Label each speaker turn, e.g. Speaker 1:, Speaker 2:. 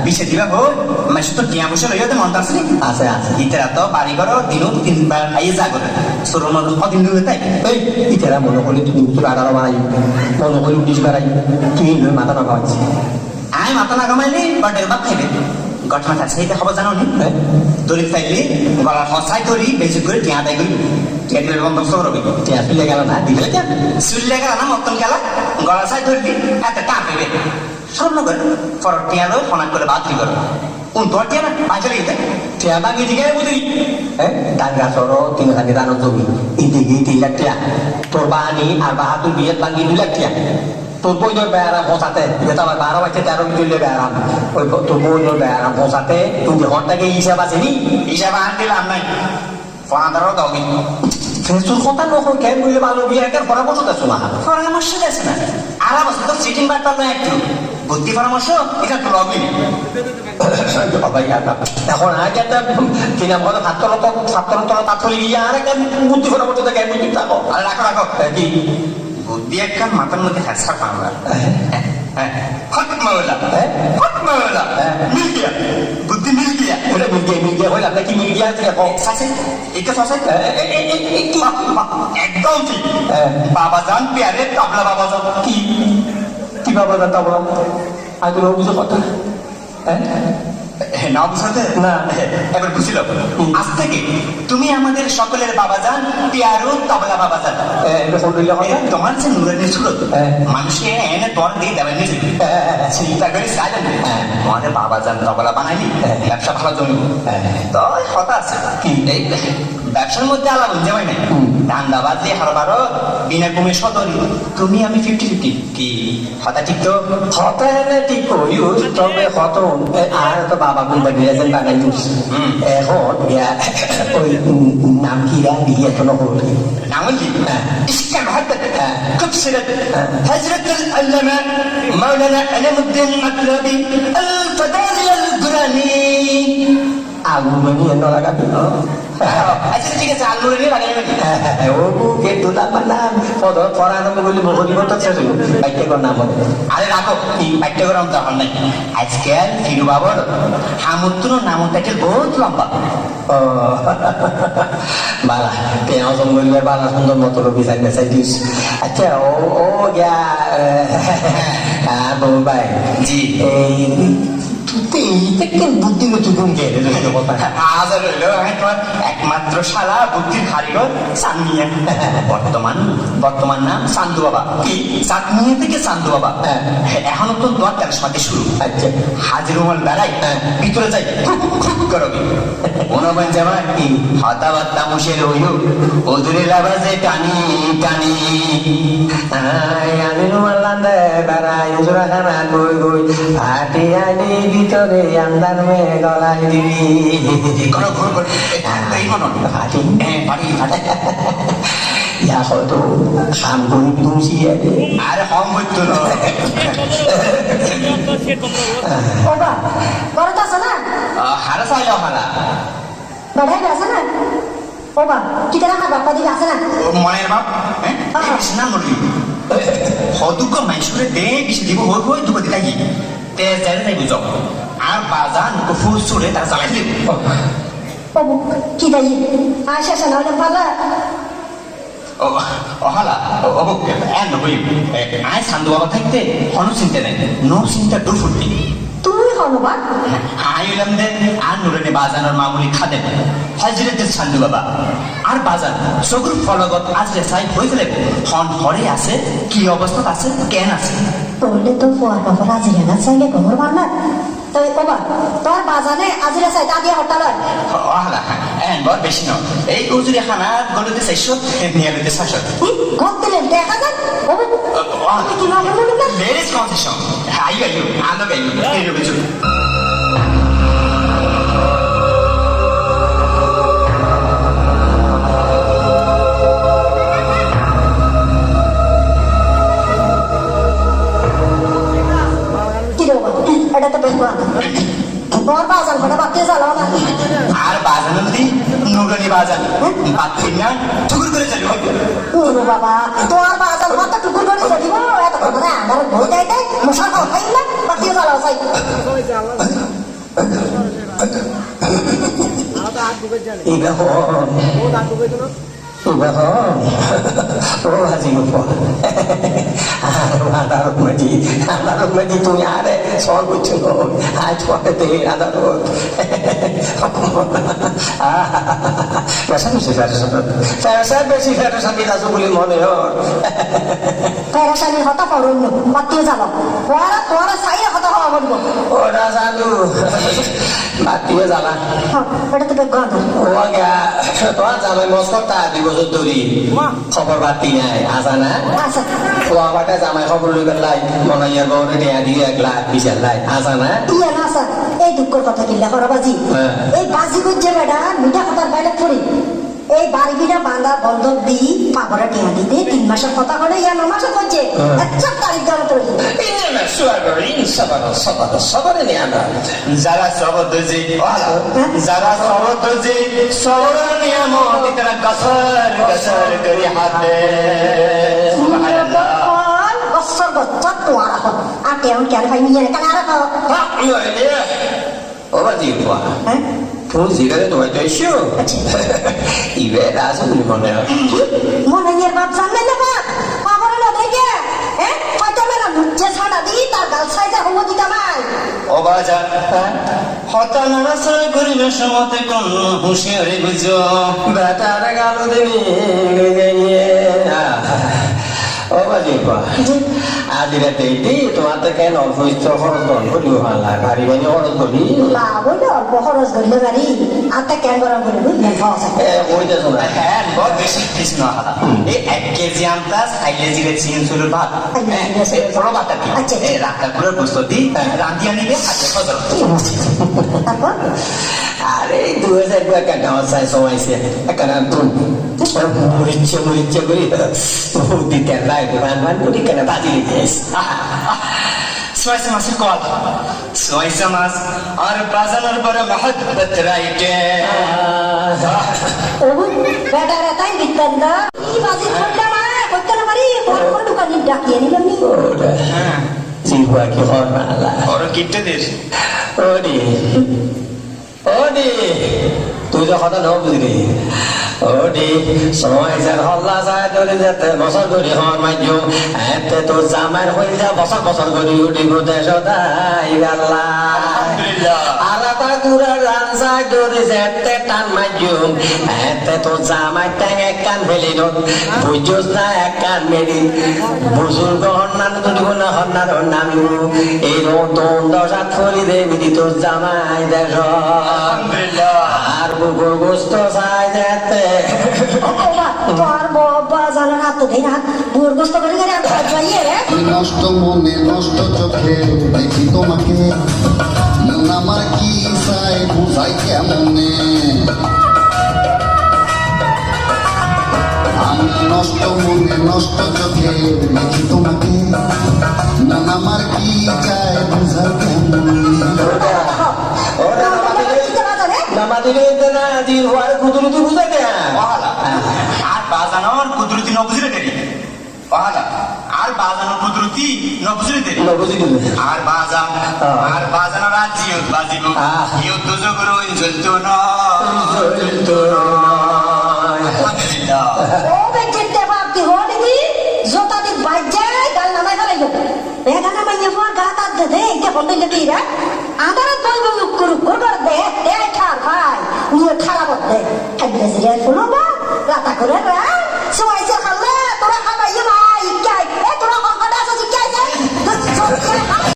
Speaker 1: পিছে দিবা হোক মাসে তো টিয়া বসে লইয়া মন আসলি
Speaker 2: আছে আছে
Speaker 1: ইতারা তো বাড়ি ঘর দিনও তিনবার খাইয়ে যা করে সরুর মধ্যে কদিন দূরে তাই
Speaker 2: এই ইতারা মনে করলে তুমি তোর 18 বাড়াই মনে করলে 19 বাড়াই তুই লই মাথা না খাওয়াচ্ছি
Speaker 1: আয় মাথা না কামাইলি বাটের বাপ খাইবে ঘটনা খাইতে খবর জানো নি দলিত পাইলি গলার হসাই করি বেশি করে টিয়া আদায় করি টিয়া দিলে বন্ধ করবি
Speaker 2: টিয়া চুলে গেল না দিলে কেন
Speaker 1: চুলে গেল না মতন গেল গলা সাই ধরবি হাতে টান পেবে সব লোক ফর টিয়া লো ফোন করে বাতিল করো কোন তোর টিয়া না বাঁচলে গেছে
Speaker 2: টিয়া বাঙি দিকে বুঝি হ্যাঁ ডাঙ্গা সরো 3 খানি দানো জমি এদিকে 3 লাখ টিয়া তোর বাহানি আর বাহাদুর বিয়ের বাঙি 2 লাখ টিয়া তোর বইনোর বেড়ারা পৌঁছাতে এটা আমার 12 বাচ্চা 13 চললে বেড়াম ওই তোর বইনোর বেড়ারা পৌঁছাতে তুমি ঘন্টাকে হিসাব আছে নি
Speaker 1: হিসাব আর দিলাম নাই ফোনাদারও দাও কিন্তু
Speaker 2: তোর কথা নকল কেন বললে ভালো বিয়ে একটা পরামর্শ দেছো না
Speaker 1: পরামর্শ দেছে না আর অবস্থা তো সিটিং বার্তা না একটু বুদ্ধি পরামর্শ এটা তো লগই
Speaker 2: এখন আগে একটা কিনা বলে ছাত্র তাৎক্ষণি গিয়ে আর একটা বুদ্ধি পরামর্শ কেন বুদ্ধি থাকো
Speaker 1: আর রাখো রাখো কি বুদ্ধি একটা মাথার মধ্যে হ্যাঁ পাংলা হট মাওলা মিল গিয়া বুদ্ধি মিল গিয়া
Speaker 2: ওটা মিল গিয়া হইল আপনার কি মিল গিয়া আছে
Speaker 1: সাসে এটা সাসে একদম ঠিক বাবা জান প্যারে তাবলা বাবা জান
Speaker 2: কি বাবা জান তাবলা আজ তো বুঝো কথা
Speaker 1: না বুঝাতে
Speaker 2: না
Speaker 1: এবার বুঝিল আজ থেকে তুমি আমাদের সকলের বাবা যান পিয়ারো তবলা বাবা যান তোমার যে নুরানি ছিল মানুষকে এনে তোর দিয়ে দেবেন চিন্তা করে সাইলেন তোমাদের বাবা যান তবলা বানাইলি ব্যবসা ভালো জমি তো কথা আছে এই ব্যবসার মধ্যে আলাদা বুঝতে পারি না ধান্দাবাদ দিয়ে হারবারও বিনা কমে সদরি তুমি আমি 50-50 কি হতা ঠিক তো
Speaker 2: হতা এনে ঠিক করিও তবে হত আর তো বাবা গুন্ডা দিয়েছেন বানাই দিচ্ছি এখন ওই নাম কি বিয়ে তো নহল
Speaker 1: নাম কি ইসকা মহাব্বত খুব সিরত হযরত আল্লামা মাওলানা আলামউদ্দিন মাতলবি আল ফাদালি আল দুরানি
Speaker 2: আগুনি এনে লাগাবি
Speaker 1: আচ্ছা ঠিক আছে আলু রে লাগাই
Speaker 2: ও কে দুলা বানাম পদ পরানো বলি বলি মত শেষ হলো বাইকের নাম
Speaker 1: আরে রাখো কি বাইকটা গরম তো হল নাই আজকাল ফিরু বাবার হামুত্র নামটাকে বহুত লম্বা বালা পেঁয়াজ জঙ্গলের বালা সুন্দর মতো বিচার মেসাই দিস আচ্ছা ও ও গিয়া বউ ভাই জি
Speaker 2: এই বুদ্ধি নতুন
Speaker 1: হাজার হইল একমাত্র শালা বুদ্ধির কারিগর চাঁদনিয়া বর্তমান নাম চান্দু বাবা কি চাঁদনিয়া থেকে চান্দু বাবা এখনো তো 2013 সালে শুরু
Speaker 2: আচ্ছা
Speaker 1: হাজির রুমাল বেড়াই ভিতরে যাই করবি অনুমান যাবার কি হতাবার্তা মুশের হইল ওদুরের আওয়াজে টানি টানি
Speaker 2: আমি রুমাল লান্দে বেড়াই জোড়া খানা গই গই হাঁটি আনি ভিতরে আন্দার মেয়ে গলায় দিবি
Speaker 1: ফাটি ফাটি
Speaker 2: ইয়া হয়তো খাম করি তুলসি
Speaker 1: আরে হম হইতো না
Speaker 3: ওবা বড় তো আছে না
Speaker 1: হারা চাইলো হারা
Speaker 3: বাড়াই আছে না ওবা কি তারা হাত বাপ্পা দিকে আছে না
Speaker 1: মনের বাপ হ্যাঁ না বললি হদুক মাইসুরে দে বেশি দিব হই হই দুটো দিলাই তেজ যাই তাই বুঝো আর বাজান ফুল ছুড়ে তারা চালাই দিব
Speaker 3: বাবু কি দাই আশা আশা নাহলে পালা
Speaker 1: অহালা অবু এন হই আয় সান্দু বাবা থাকতে কোনো চিন্তা নাই নো চিন্তা দূর ফুটবি
Speaker 3: তুই হনবা
Speaker 1: আইলাম দে আর নুরানি বাজানোর মামুলি খাদেন হজরতের সান্দু বাবা আর বাজান সগুর ফলগত আজরে সাই হইলে হন হরে আছে কি অবস্থা আছে কেন আছে
Speaker 3: বললে তো ফোয়ার বাবা রাজিরে না চাইলে খবর মারলা তো বাবা তোর বাজানে আজিরে চাই তা দিয়ে হটাল
Speaker 1: অহালা এন বড় বেশি ন এই উজুরি খানা গলুতে 600 নিয়ালুতে 700
Speaker 3: কত দিলেন দেখা যান বাবা কি ভাবে মনে না
Speaker 1: লেডিস কনসেশন আইও আলো গাইও এই রবিজু
Speaker 3: এটা তো বেশ তোর বাজান করে বাতি জ্বালাও না
Speaker 1: আর বাজান যদি নুরানি বাজান বাতি না টুকুর করে চালিও
Speaker 3: ওরে বাবা তোর বাজান কত টুকুর করে চালিব এত কথা না আমার বই দেয় মশা খাও খাই না বাতি জ্বালাও চাই
Speaker 2: Iba ho. Iba ho. Oh haji lupa. Adarut maji tu nyare soal kucing. Acuh te adarut. Biasa mesti saya bersih sampai tak sebuli mana yo.
Speaker 3: Kaya rasanya hota korun no, mati jalo. Kuara saya hota korun no.
Speaker 2: Oh dah satu. Mati jalan.
Speaker 3: Ha, pada tu begon.
Speaker 2: Oh agak. Tuan sampai Moskow tadi bosot duri. Khabar batinya asana.
Speaker 3: Asa,
Speaker 2: Tuan pada sampai khabar duri lain. Mana yang bawa dia dia kelak bisa lain asana.
Speaker 3: iya nasa. দুঃখের কথা কিল্লা করা বাজি এই বাজি করছে বেটা মিঠা কথার বাইরে পড়ি এই বাড়ি বিনা বাংলা বন্ধক দি পাবরা টিয়া দিতে 3 মাসের কথা হলে ইয়া 9 মাসে করছে একটা তারিখ দেওয়া তৈরি
Speaker 2: Ini nak suara ini sabar ini anda.
Speaker 1: যারা সবর দর্জি যারা সবর দর্জি সবর নিয়ামত তারা গসর গসর করে হাতে সুবহানাল্লাহ
Speaker 3: গসর গসর তোয়া রাখো আর কেমন কেন ভাই নিয়ে কেন রাখো
Speaker 2: Ah, ini. Oh bagi apa?
Speaker 3: হ্যাঁ
Speaker 2: Pun siapa tu ada show. Ibu dah sebelum mana?
Speaker 3: মনে নিয়ে বাপ জানলেন না বাপ পাবরা না দেখে হ্যাঁ হয়তো মেলা লুচ্চে ছাড়া দি তার গাল সাইজে হবো দিতা নাই
Speaker 1: ও বাজার হতা নাড়াচাড়া করিবে সমতে কোন হুঁশিয়ারি বুঝো
Speaker 2: Betul kalau ini. Oh bagi apa? Adilah tadi tu ada kan ofis orang tu beli halal. Hari ini orang beli.
Speaker 3: না বলে অল্প খরচ করলে পারি আত্মা কেন করা বলে বুঝলেন খাওয়া
Speaker 2: ওই যে শোনা
Speaker 1: হ্যাঁ বহুত বেশি কিছু না হালা এই 1 কেজি আমতাস খাইলে জিরে চিন সুর ভাত বড় ভাত কি
Speaker 3: আচ্ছা।
Speaker 1: এই রাখা গুলোর প্রস্তুতি রান্ধিয়া নিবে হাতে ফজর
Speaker 3: তারপর
Speaker 2: আরে 2002 kan dapat saya soaisi akan antun murid-murid beri diterlai bahan-bahan pun kena bagi guys
Speaker 1: সোয়াইসা মাসের কল সোয়াইসা মাস আর বাজানোর পরে মহব্বত রাইটে
Speaker 3: ওগুন বেটারা তাই বিদ্যান না ই বাজি করতে না করতে না পারি কোন কোন দোকানে ডাকিয়ে নিলাম নি
Speaker 2: udah jiwa ki hormala
Speaker 1: ওর কিটে দিস
Speaker 2: Odi তুই যে কথা নাও বুঝলি ওডি সময় যার হল্লা যায় ধরে যেতে বছর ধরে হন মাইজু এতে তোর জামার হয়ে যা বছর বছর করে উঠি ঘুরতে সদাই আল্লাহ আলাদা গুড়া রানসাই ধরে যেতে টান মাইজু এতে তোর জামাই ট্যাং এক কান ফেলি নো বুঝোস না এক কান মেরি বুজুর্গ হন্নান যদি না হন্নার নামি এই নতুন দশাত ফলি দেবি তোর জামাই দেশ আর বুকুর গোস্ত চাই যেতে
Speaker 3: ওবা তোর বাবা জানা না তো দেই না বুর গোস্ত করে গেলে আমি যাইয়ে রে
Speaker 4: নষ্ট মনে নষ্ট চোখে দেখি তোমাকে মন আমার কি চাই বুঝাই কেমনে আমি নষ্ট মনে নষ্ট চোখে দেখি তোমাকে মন আমার কি চাই বুঝাই কেমনে
Speaker 2: ওরা নামা দিলে না দিল আর কুদরতি বুঝা দেয়া
Speaker 1: আর বাজানোর কুদরতি নবুঝরে দেরি ওহালা আর বাজানোর কুদরতি নবুঝরে দেরি
Speaker 2: বুঝি দিলে
Speaker 1: আর বাজানোর আর জিয়ত বাজিব ইয়ত দুজো গুরু জ্বলতো না আলহামদুলিল্লাহ
Speaker 3: ও বেজতে বাপতি হলি দি জোতা দি বাজায় গাল নামাই ফেলাইলো বেগা নামাই নেওয়া গাতা দে কে বললে কি রে আদার বলব মুকুর গোড় দে তে ঠার ভাই নিয়ে খারাপ দে আইলে জিরে ফুলো বা রাতা করে রে